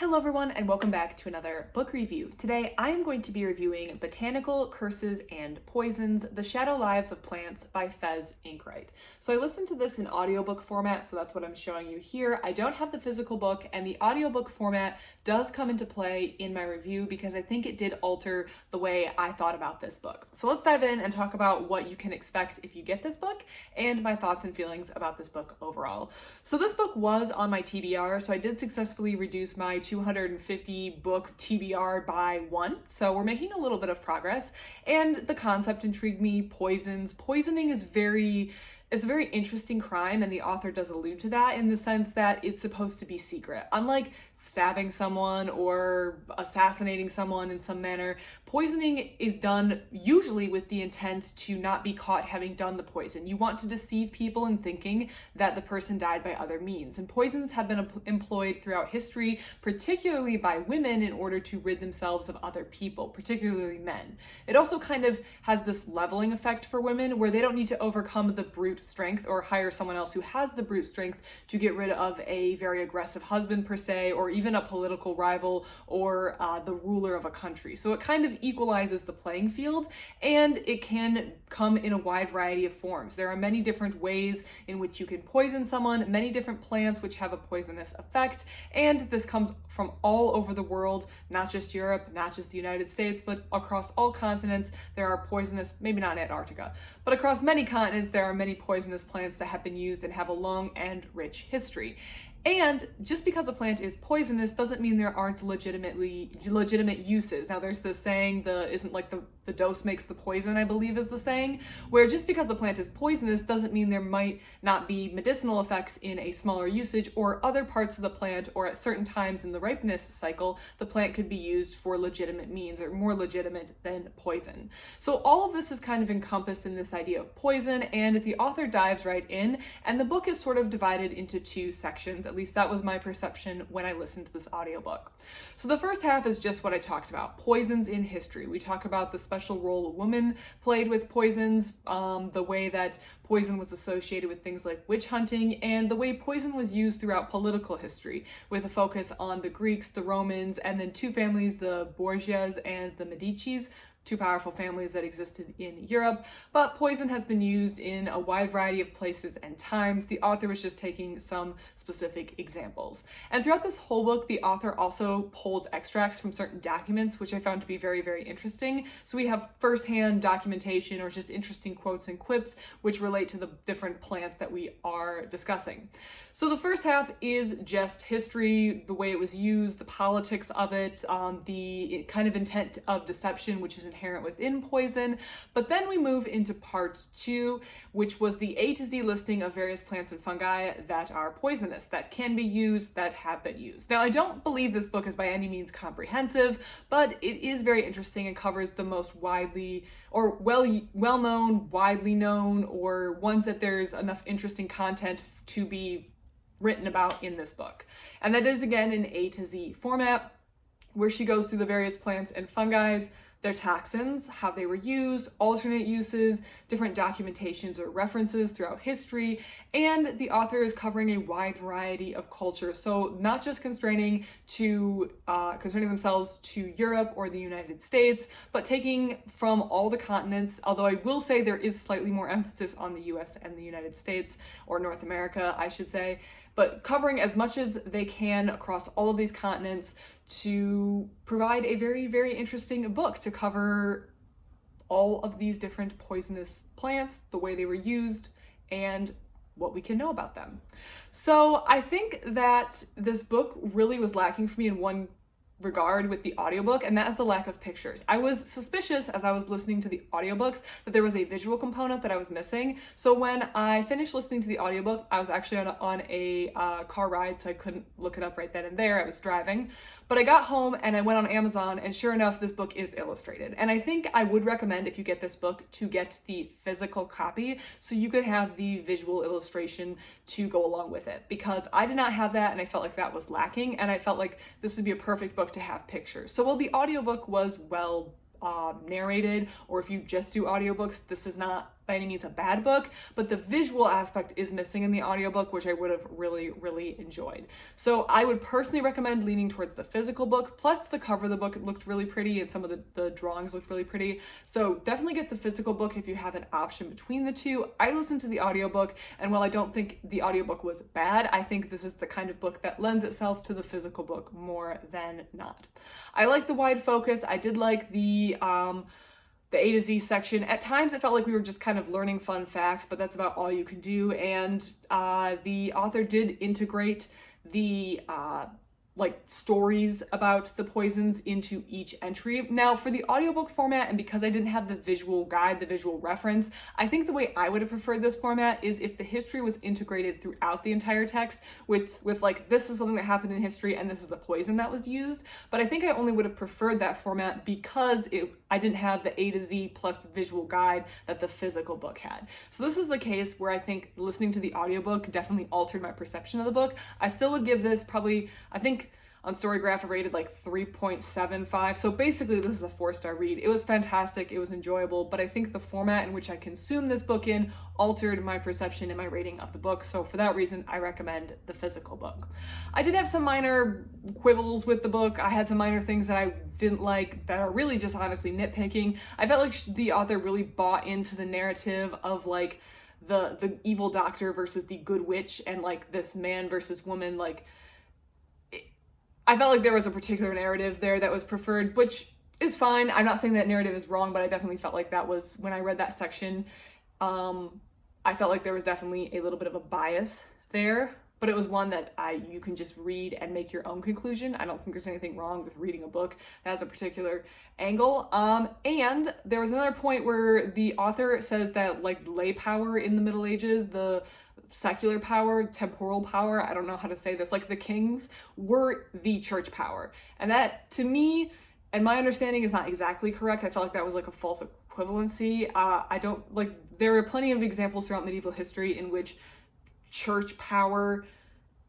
Hello everyone and welcome back to another book review. Today I am going to be reviewing Botanical Curses and Poisons, The Shadow Lives of Plants by Fez Inkwright. So I listened to this in audiobook format, so that's what I'm showing you here. I don't have the physical book, and the audiobook format does come into play in my review because I think it did alter the way I thought about this book. So let's dive in and talk about what you can expect if you get this book and my thoughts and feelings about this book overall. So this book was on my TBR, so I did successfully reduce my 250 book TBR by one. So we're making a little bit of progress, and the concept intrigued me. Poisoning is it's a very interesting crime, and the author does allude to that in the sense that it's supposed to be secret. Unlike stabbing someone or assassinating someone in some manner, poisoning is done usually with the intent to not be caught having done the poison. You want to deceive people in thinking that the person died by other means. And poisons have been employed throughout history, particularly by women, in order to rid themselves of other people, particularly men. It also kind of has this leveling effect for women where they don't need to overcome the brute strength or hire someone else who has the brute strength to get rid of a very aggressive husband per se, or even a political rival or the ruler of a country. So it kind of equalizes the playing field, and it can come in a wide variety of forms. There are many different ways in which you can poison someone, many different plants which have a poisonous effect, and this comes from all over the world, not just Europe, not just the United States, but across all continents. There are poisonous, maybe not Antarctica, but across many continents there are many poisonous plants that have been used and have a long and rich history. And just because a plant is poisonous doesn't mean there aren't legitimate uses. Now there's this saying, the dose makes the poison, I believe is the saying, where just because a plant is poisonous doesn't mean there might not be medicinal effects in a smaller usage, or other parts of the plant, or at certain times in the ripeness cycle, the plant could be used for legitimate means, or more legitimate than poison. So all of this is kind of encompassed in this idea of poison, and the author dives right in, and the book is sort of divided into two sections. At least that was my perception when I listened to this audiobook. So the first half is just what I talked about, poisons in history. We talk about the special role a woman played with poisons, the way that poison was associated with things like witch hunting, and the way poison was used throughout political history, with a focus on the Greeks, the Romans, and then two families, the Borgias and the Medicis, two powerful families that existed in Europe. But poison has been used in a wide variety of places and times. The author was just taking some specific examples. And throughout this whole book, the author also pulls extracts from certain documents, which I found to be very, very interesting. So we have firsthand documentation, or just interesting quotes and quips, which relate to the different plants that we are discussing. So the first half is just history, the way it was used, the politics of it, the kind of intent of deception, which is inherent within poison. But then we move into part 2, which was the A to Z listing of various plants and fungi that are poisonous, that can be used, that have been used. Now, I don't believe this book is by any means comprehensive, but it is very interesting and covers the most widely or well-known, widely known, or ones that there's enough interesting content to be written about in this book. And that is, again, in A to Z format, where she goes through the various plants and fungi, their toxins, how they were used, alternate uses, different documentations or references throughout history, and the author is covering a wide variety of cultures. So not just constraining themselves to Europe or the United States, but taking from all the continents, although I will say there is slightly more emphasis on the US and the United States, or North America, I should say, but covering as much as they can across all of these continents to provide a very, very interesting book to cover all of these different poisonous plants, the way they were used, and what we can know about them. So I think that this book really was lacking for me in one regard with the audiobook, and that is the lack of pictures. I was suspicious as I was listening to the audiobooks that there was a visual component that I was missing. So when I finished listening to the audiobook, I was actually on a car ride, so I couldn't look it up right then and there. I was driving. But I got home and I went on Amazon, and sure enough, this book is illustrated. And I think I would recommend, if you get this book, to get the physical copy so you could have the visual illustration to go along with it. Because I did not have that, and I felt like that was lacking, and I felt like this would be a perfect book to have pictures. So while the audiobook was well narrated, or if you just do audiobooks, this is not by any means a bad book, but the visual aspect is missing in the audiobook, which I would have really, really enjoyed. So I would personally recommend leaning towards the physical book, plus the cover of the book looked really pretty and some of the drawings looked really pretty. So definitely get the physical book if you have an option between the two. I listened to the audiobook, and while I don't think the audiobook was bad, I think this is the kind of book that lends itself to the physical book more than not. I like the wide focus. I did like the A to Z section. At times it felt like we were just kind of learning fun facts, but that's about all you can do. And the author did integrate the like stories about the poisons into each entry. Now for the audiobook format, and because I didn't have the visual guide, the visual reference, I think the way I would have preferred this format is if the history was integrated throughout the entire text with like, this is something that happened in history and this is the poison that was used. But I think I only would have preferred that format because I didn't have the A to Z plus visual guide that the physical book had. So this is a case where I think listening to the audiobook definitely altered my perception of the book. I still would give this probably, I think on Storygraph I rated like 3.75. So basically this is a 4-star read. It was fantastic, it was enjoyable, but I think the format in which I consumed this book in altered my perception and my rating of the book. So for that reason, I recommend the physical book. I did have some minor quibbles with the book. I had some minor things that I didn't like that are really just honestly nitpicking. I felt like the author really bought into the narrative of like the evil doctor versus the good witch, and like this man versus woman. Like, I felt like there was a particular narrative there that was preferred, which is fine. I'm not saying that narrative is wrong, but I definitely felt like that was, when I read that section, I felt like there was definitely a little bit of a bias there, but it was one that you can just read and make your own conclusion. I don't think there's anything wrong with reading a book that has a particular angle. And there was another point where the author says that like lay power in the Middle Ages, the secular power, temporal power, I don't know how to say this, like the kings were the church power. And that, to me, and my understanding is not exactly correct. I felt like that was like a false equivalency. I don't, like, there are plenty of examples throughout medieval history in which church power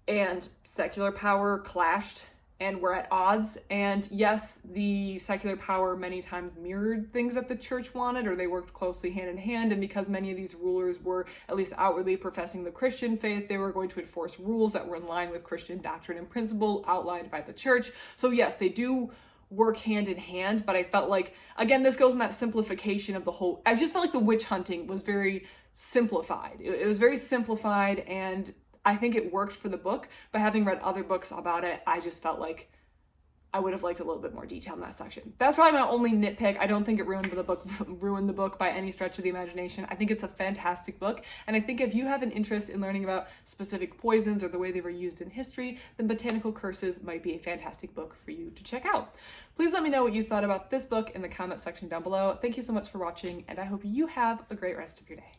and secular power clashed and were at odds. And yes, the secular power many times mirrored things that the church wanted, or they worked closely hand in hand. And because many of these rulers were at least outwardly professing the Christian faith, they were going to enforce rules that were in line with Christian doctrine and principle outlined by the church. So yes, they do work hand in hand, but I felt like, again, this goes in that simplification of the whole, I just felt like the witch hunting was very simplified. It was very simplified, and I think it worked for the book, but having read other books about it, I just felt like I would have liked a little bit more detail in that section. That's probably my only nitpick. I don't think it ruined the book by any stretch of the imagination. I think it's a fantastic book, and I think if you have an interest in learning about specific poisons or the way they were used in history, then Botanical Curses might be a fantastic book for you to check out. Please let me know what you thought about this book in the comment section down below. Thank you so much for watching, and I hope you have a great rest of your day.